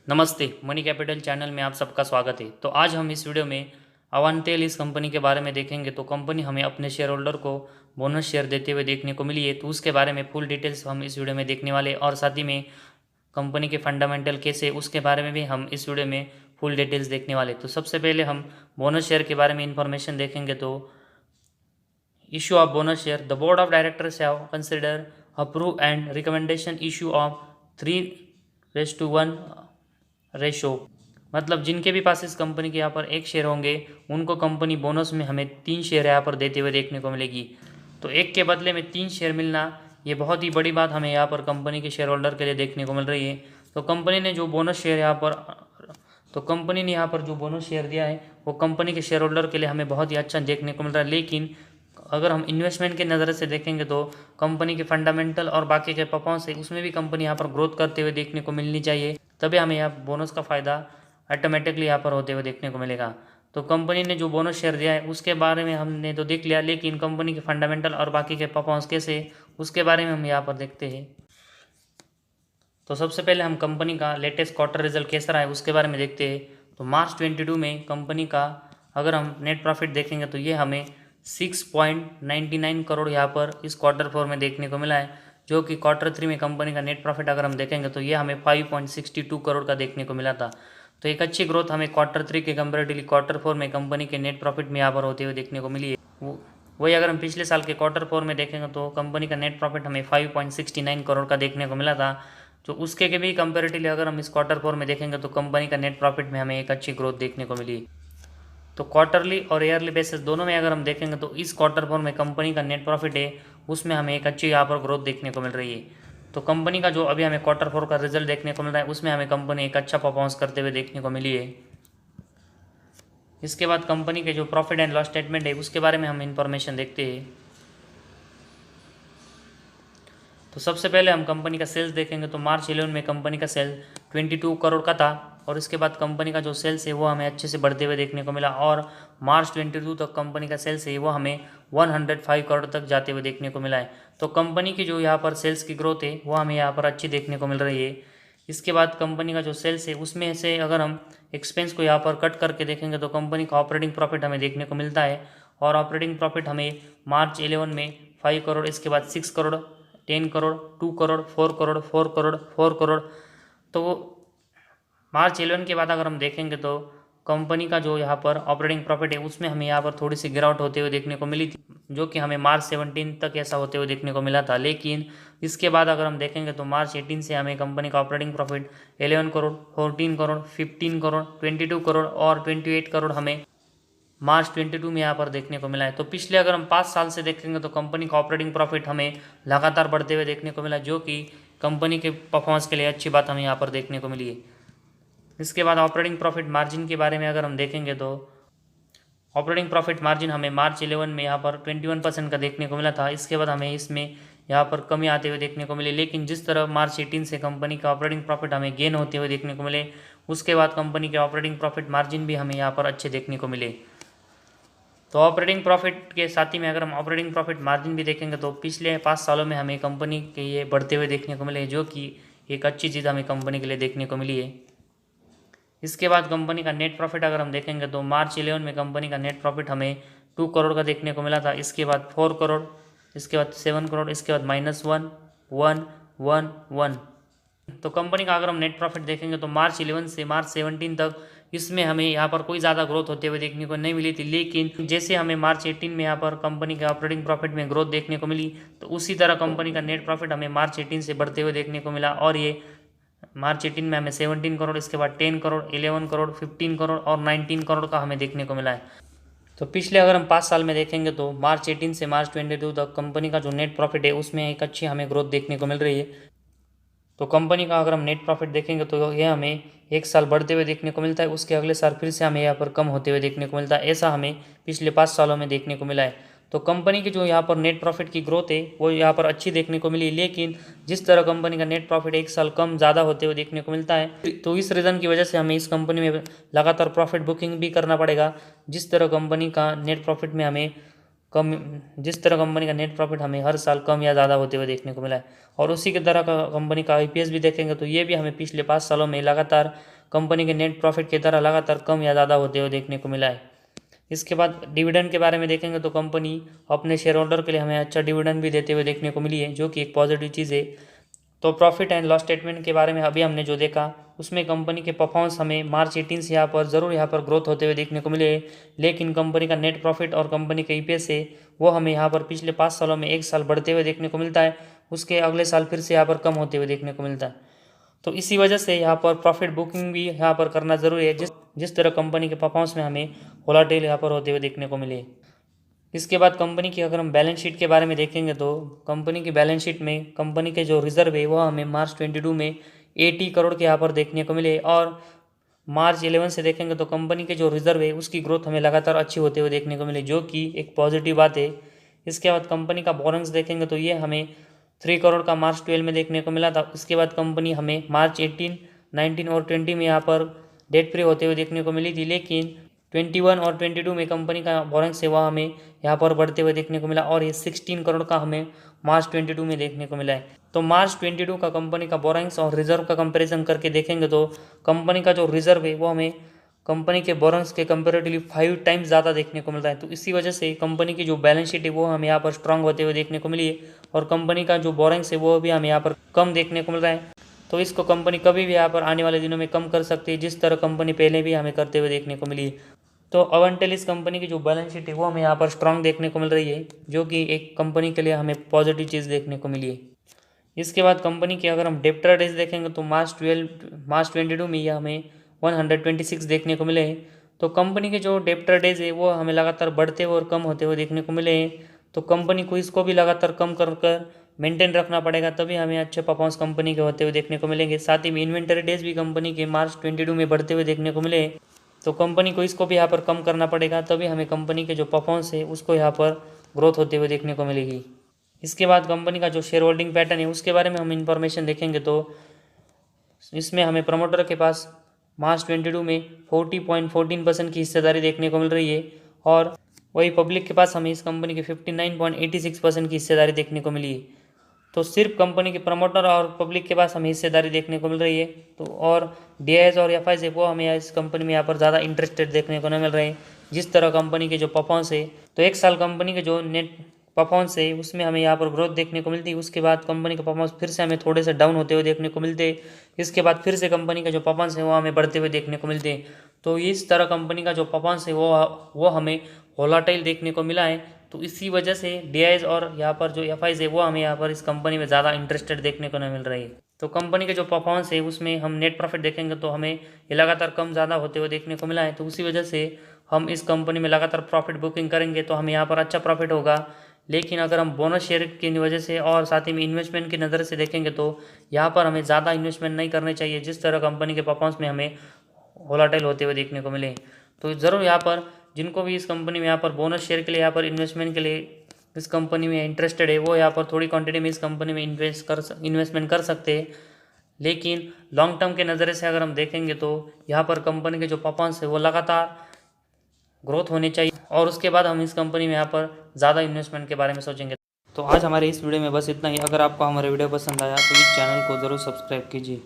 नमस्ते, money capital channel में आप सबका स्वागत है। तो आज हम इस वीडियो में अवांटेल इस कंपनी के बारे में देखेंगे। तो कंपनी हमें अपने शेयर होल्डर को बोनस शेयर देते हुए देखने को मिली है, तो उसके बारे में फुल डिटेल्स हम इस वीडियो में देखने वाले और साथ ही में कंपनी के फंडामेंटल कैसे उसके बारे में भी हम इस वीडियो में फुल डिटेल्स देखने वाले। तो सबसे पहले हम बोनस शेयर के बारे में इंफॉर्मेशन देखेंगे। तो issue of bonus share, the board of directors have considered, approve and recommendation issue of 3:1 ratio. मतलब जिनके भी पास इस कंपनी के यहाँ पर एक शेयर होंगे उनको कंपनी बोनस में हमें 3 शेयर यहाँ पर देते हुए देखने को मिलेगी। तो एक के बदले में 3 शेयर मिलना ये बहुत ही बड़ी बात हमें यहाँ पर कंपनी के शेयर होल्डर के लिए देखने को मिल रही है। तो कंपनी ने जो बोनस शेयर यहाँ पर जो बोनस शेयर दिया है वो कंपनी के शेयर होल्डर के लिए हमें बहुत ही अच्छा देखने को मिल रहा है। लेकिन अगर हम इन्वेस्टमेंट के नज़र से देखेंगे तो कंपनी के फंडामेंटल और बाकी के परफॉर्मेंस है उसमें भी कंपनी यहाँ पर ग्रोथ करते हुए देखने को मिलनी चाहिए, तभी हमें यहाँ बोनस का फ़ायदा ऑटोमेटिकली यहाँ पर होते हुए देखने को मिलेगा। तो कंपनी ने जो बोनस शेयर दिया है उसके बारे में हमने तो देख लिया, लेकिन कंपनी के फंडामेंटल और बाकी के परफॉर्मेंस कैसे उसके बारे में हम यहाँ पर देखते हैं। तो सबसे पहले हम कंपनी का लेटेस्ट क्वार्टर रिजल्ट कैसा रहा है उसके बारे में देखते हैं। तो मार्च 22 में कंपनी का अगर हम नेट प्रॉफिट देखेंगे तो ये हमें 6.99 करोड़ यहाँ पर इस Q4 में देखने को मिला है, जो कि Q3 में कंपनी का नेट प्रॉफिट अगर हम देखेंगे तो ये हमें 5.62 करोड़ का देखने को मिला था। तो एक अच्छी ग्रोथ हमें Q3 के कंपेरेटिवली Q4 में कंपनी के नेट प्रॉफिट में यहाँ पर होते हुए देखने को मिली है। वही अगर हम पिछले साल के Q4 में देखेंगे तो कंपनी का नेट प्रॉफिट हमें 5.69 करोड़ का देखने को मिला था। तो उसके के भी कंपेरेटिवली अगर हम इस Q4 में देखेंगे तो कंपनी का नेट प्रॉफिट में हमें एक अच्छी ग्रोथ देखने को मिली। तो क्वार्टरली और ईयरली बेसिस दोनों में अगर हम देखेंगे तो इस Q4 में कंपनी का नेट प्रॉफिट है उसमें हमें एक अच्छी यहाँ पर ग्रोथ देखने को मिल रही है। तो कंपनी का जो अभी हमें Q4 का रिजल्ट देखने को मिल रहा है उसमें हमें कंपनी एक अच्छा परफॉर्मेंस करते हुए देखने को मिली है। इसके बाद कंपनी के जो प्रॉफिट एंड लॉस स्टेटमेंट है उसके बारे में हम इंफॉर्मेशन देखते हैं। तो सबसे पहले हम कंपनी का सेल्स देखेंगे। तो मार्च 11 में कंपनी का सेल 22 करोड़ का था और इसके बाद कंपनी का जो सेल्स है वो हमें अच्छे से बढ़ते हुए देखने को मिला और मार्च 22 तक कंपनी का सेल्स है वो हमें 105 करोड़ तक जाते हुए देखने को मिला है। तो कंपनी की जो यहाँ पर सेल्स की ग्रोथ है वो हमें यहाँ पर अच्छी देखने को मिल रही है। इसके बाद कंपनी का जो सेल्स है उसमें से अगर हम एक्सपेंस को यहाँ पर कट करके देखेंगे तो कंपनी का ऑपरेटिंग प्रॉफिट हमें देखने को मिलता है और ऑपरेटिंग प्रॉफिट हमें मार्च 11 में 5 करोड़, इसके बाद 6 करोड़, 10 करोड़, 2 करोड़, 4 करोड़, 4 करोड़, 4 करोड़। तो मार्च 11 के बाद अगर हम देखेंगे तो कंपनी का जो यहाँ पर ऑपरेटिंग प्रॉफिट है उसमें हमें यहाँ पर थोड़ी सी गिरावट होते हुए देखने को मिली थी, जो कि हमें मार्च 17 तक ऐसा होते हुए देखने को मिला था। लेकिन इसके बाद अगर हम देखेंगे तो मार्च 18 से हमें कंपनी का ऑपरेटिंग प्रॉफिट 11 करोड़, 14 करोड़, 15 करोड़, 22 करोड़ और 28 करोड़ हमें मार्च 22 में यहाँ पर देखने को मिला है। तो पिछले अगर हम 5 साल से देखेंगे तो कंपनी का ऑपरेटिंग प्रॉफिट हमें लगातार बढ़ते हुए देखने को मिला, जो कि कंपनी के परफॉर्मेंस के लिए अच्छी बात हमें यहाँ पर देखने को मिली है। इसके बाद ऑपरेटिंग प्रॉफिट मार्जिन के बारे में अगर हम देखेंगे तो ऑपरेटिंग प्रॉफिट मार्जिन हमें मार्च 11 में यहाँ पर 21% का देखने को मिला था। इसके बाद हमें इसमें यहाँ पर कमी आते हुए देखने को मिली, लेकिन जिस तरह मार्च 18 से कंपनी का ऑपरेटिंग प्रॉफिट हमें गेन होते हुए देखने को मिले उसके बाद कंपनी के ऑपरेटिंग प्रॉफिट मार्जिन भी हमें यहाँ पर अच्छे देखने को मिले। तो ऑपरेटिंग प्रॉफिट के साथ ही में अगर हम ऑपरेटिंग प्रॉफिट मार्जिन भी देखेंगे तो पिछले 5 सालों में हमें कंपनी के ये बढ़ते हुए देखने को मिले, जो कि एक अच्छी चीज़ हमें कंपनी के लिए देखने को मिली है। इसके बाद कंपनी का नेट प्रॉफिट अगर हम देखेंगे तो मार्च 11 में कंपनी का नेट प्रॉफिट हमें 2 करोड़ का देखने को मिला था। इसके बाद 4 करोड़, इसके बाद 7 करोड़, इसके बाद -1, 1, 1, 1। तो कंपनी का अगर हम नेट प्रॉफिट देखेंगे तो मार्च 11 से मार्च 17 तक इसमें हमें यहाँ पर कोई ज़्यादा ग्रोथ होते हुए देखने को नहीं मिली थी, लेकिन जैसे हमें मार्च 18 में यहाँ पर कंपनी के ऑपरेटिंग प्रॉफिट में ग्रोथ देखने को मिली तो उसी तरह कंपनी का नेट प्रॉफिट हमें मार्च 18 से बढ़ते हुए देखने को मिला और ये मार्च 18 में हमें 17 करोड़, इसके बाद 10 करोड़, 11 करोड़, 15 करोड़ और 19 करोड़ का हमें देखने को मिला है। तो पिछले अगर हम 5 साल में देखेंगे तो मार्च 18 से मार्च 22 तक कंपनी का जो नेट प्रॉफिट है उसमें एक अच्छी हमें ग्रोथ देखने को मिल रही है। तो कंपनी का अगर हम नेट प्रॉफिट देखेंगे तो यह हमें एक साल बढ़ते हुए देखने को मिलता है, उसके अगले साल फिर से हमें यहाँ पर कम होते हुए देखने को मिलता है। ऐसा हमें पिछले 5 सालों में देखने को मिला है। तो कंपनी की जो यहाँ पर नेट प्रॉफिट की ग्रोथ है वो यहाँ पर अच्छी देखने को मिली, लेकिन जिस तरह कंपनी का नेट प्रॉफिट एक साल कम ज़्यादा होते हुए देखने को मिलता है तो इस रीज़न की वजह से हमें इस कंपनी में लगातार प्रॉफिट बुकिंग भी करना पड़ेगा। जिस तरह कंपनी का नेट प्रॉफिट में हमें जिस तरह कंपनी का नेट प्रॉफिट हमें हर साल कम या ज़्यादा होते हुए देखने को मिला है और उसी की तरह का कंपनी का IPS भी देखेंगे तो ये भी हमें पिछले 5 सालों में लगातार कंपनी के नेट प्रॉफिट की तरह लगातार कम या ज़्यादा होते हुए देखने को मिला है। इसके बाद डिविडेंड के बारे में देखेंगे तो कंपनी अपने शेयर होल्डर के लिए हमें अच्छा डिविडेंड भी देते हुए देखने को मिली है, जो कि एक पॉजिटिव चीज़ है। तो प्रॉफिट एंड लॉस स्टेटमेंट के बारे में अभी हमने जो देखा उसमें कंपनी के परफॉर्मेंस हमें मार्च 18 से यहाँ पर ग्रोथ होते हुए देखने को मिले, लेकिन कंपनी का नेट प्रॉफिट और कंपनी का ईपीएस है वो हमें यहाँ पर पिछले 5 सालों में 1 साल बढ़ते हुए देखने को मिलता है, उसके अगले साल फिर से यहाँ पर कम होते हुए देखने को मिलता है। तो इसी वजह से यहाँ पर प्रॉफिट बुकिंग भी यहाँ पर करना ज़रूरी है, जिस तरह कंपनी के परफॉर्मेंस में हमें वोलाटाइल यहाँ पर होते हुए देखने को मिले। इसके बाद कंपनी की अगर हम बैलेंस शीट के बारे में देखेंगे तो कंपनी की बैलेंस शीट में कंपनी के जो रिजर्व है वो हमें मार्च 22 में 80 करोड़ के यहाँ पर देखने को मिले, और मार्च 11 से देखेंगे तो कंपनी के जो रिजर्व है उसकी ग्रोथ हमें लगातार अच्छी होते हुए देखने को मिले, जो कि एक पॉजिटिव बात है। इसके बाद कंपनी का बोरेंस देखेंगे तो ये हमें 3 करोड़ का मार्च 12 में देखने को मिला था। इसके बाद कंपनी हमें मार्च 18, 19 और 20 में यहाँ पर डेट फ्री होते हुए देखने को मिली थी, लेकिन 21 और 22 में कंपनी का बोरेंस है वह हमें यहाँ पर बढ़ते हुए देखने को मिला, और ये 16 करोड़ का हमें मार्च 22 में देखने को मिला है। तो मार्च 22 का कंपनी का बोरेंस और रिजर्व का कंपैरिजन करके देखेंगे तो कंपनी का जो रिजर्व है वो हमें कंपनी के बोरेंस के कंपेरेटिवली 5 टाइम्स ज़्यादा देखने को मिलता है। तो इसी वजह से कंपनी की जो बैलेंस शीट है वो हमें यहाँ पर स्ट्रांग होते हुए देखने को मिली है, और कंपनी का जो बोरेंस है वो भी हमें यहाँ पर कम देखने को मिल रहा है। तो इसको कंपनी कभी भी यहाँ पर आने वाले दिनों में कम कर सकती है, जिस तरह कंपनी पहले भी हमें करते हुए देखने को मिली है। तो अवेंटेल इस कंपनी की जो बैलेंस शीट है वो हमें यहाँ पर स्ट्रांग देखने को मिल रही है, जो कि एक कंपनी के लिए हमें पॉजिटिव चीज़ देखने को मिली है। इसके बाद कंपनी के अगर हम डेप्टर डेज देखेंगे तो मार्च 22 में यह हमें 126 देखने को मिले हैं। तो कंपनी के जो डेप्टर डेज है वो हमें लगातार बढ़ते हुए और कम होते हुए देखने को मिले हैं। तो कंपनी को इसको भी लगातार कम कर मेंटेन रखना पड़ेगा, तभी हमें अच्छे परफॉर्मेंस कंपनी के होते हुए देखने को मिलेंगे। साथ ही में इन्वेंटरी डेज भी कंपनी के मार्च 22 में बढ़ते हुए देखने को मिले हैं। तो कंपनी को इसको भी यहाँ पर कम करना पड़ेगा, तभी हमें कंपनी के जो परफॉर्मेंस है उसको यहाँ पर ग्रोथ होते हुए देखने को मिलेगी। इसके बाद कंपनी का जो शेयर होल्डिंग पैटर्न है उसके बारे में हम इंफॉर्मेशन देखेंगे तो इसमें हमें प्रमोटर के पास मार्च 22 में 40.14% की हिस्सेदारी देखने को मिल रही है, और वही पब्लिक के पास हमें इस कंपनी की 59.86% की हिस्सेदारी देखने को मिली है। तो सिर्फ कंपनी के प्रमोटर और पब्लिक के पास हमें हिस्सेदारी देखने को मिल रही है। तो और डीआईएस और एफआईएस है वो हमें इस कंपनी में यहाँ पर ज़्यादा इंटरेस्टेड देखने को नहीं मिल रहे हैं, जिस तरह कंपनी के जो परफॉर्मेंस है। तो 1 साल कंपनी के जो नेट परफॉर्मेंस है उसमें हमें यहाँ पर ग्रोथ देखने को मिलती है, उसके बाद कंपनी का परफॉर्मेंस फिर से हमें थोड़े से डाउन होते हुए देखने को मिलते हैं। इसके बाद फिर से कंपनी का जो परफॉर्मेंस है वो हमें बढ़ते हुए देखने को मिलते हैं। तो इस तरह कंपनी का जो परफॉर्मेंस है वो हमें वोलाटाइल देखने को मिला है। तो इसी वजह से डीआईएस और यहाँ पर जो एफआईएस है वो हमें यहाँ पर इस कंपनी में ज़्यादा इंटरेस्टेड देखने को नहीं मिल रही है। तो कंपनी के जो परफॉर्मेंस है उसमें हम नेट प्रॉफिट देखेंगे तो हमें ये लगातार कम ज़्यादा होते हुए देखने को मिला है। तो उसी वजह से हम इस कंपनी में लगातार प्रॉफिट बुकिंग करेंगे तो हमें यहाँ पर अच्छा प्रॉफिट होगा। लेकिन अगर हम बोनस शेयर की वजह से और साथ ही में इन्वेस्टमेंट की नज़र से देखेंगे तो यहाँ पर हमें ज़्यादा इन्वेस्टमेंट नहीं करने चाहिए, जिस तरह कंपनी के परफॉर्मेंस में हमें वोलाटाइल होते हुए देखने को मिले। तो ज़रूर यहाँ पर जिनको भी इस कंपनी में यहाँ पर बोनस शेयर के लिए यहाँ पर इन्वेस्टमेंट के लिए इस कंपनी में इंटरेस्टेड है वो यहाँ पर थोड़ी क्वांटिटी में इस कंपनी में इन्वेस्टमेंट कर सकते हैं। लेकिन लॉन्ग टर्म के नज़र से अगर हम देखेंगे तो यहाँ पर कंपनी के जो परफॉर्मेंस है वो लगातार ग्रोथ होनी चाहिए, और उसके बाद हम इस कंपनी में यहाँ पर ज़्यादा इन्वेस्टमेंट के बारे में सोचेंगे। तो आज हमारे इस वीडियो में बस इतना ही। अगर आपको हमारे वीडियो पसंद आया तो इस चैनल को ज़रूर सब्सक्राइब कीजिए।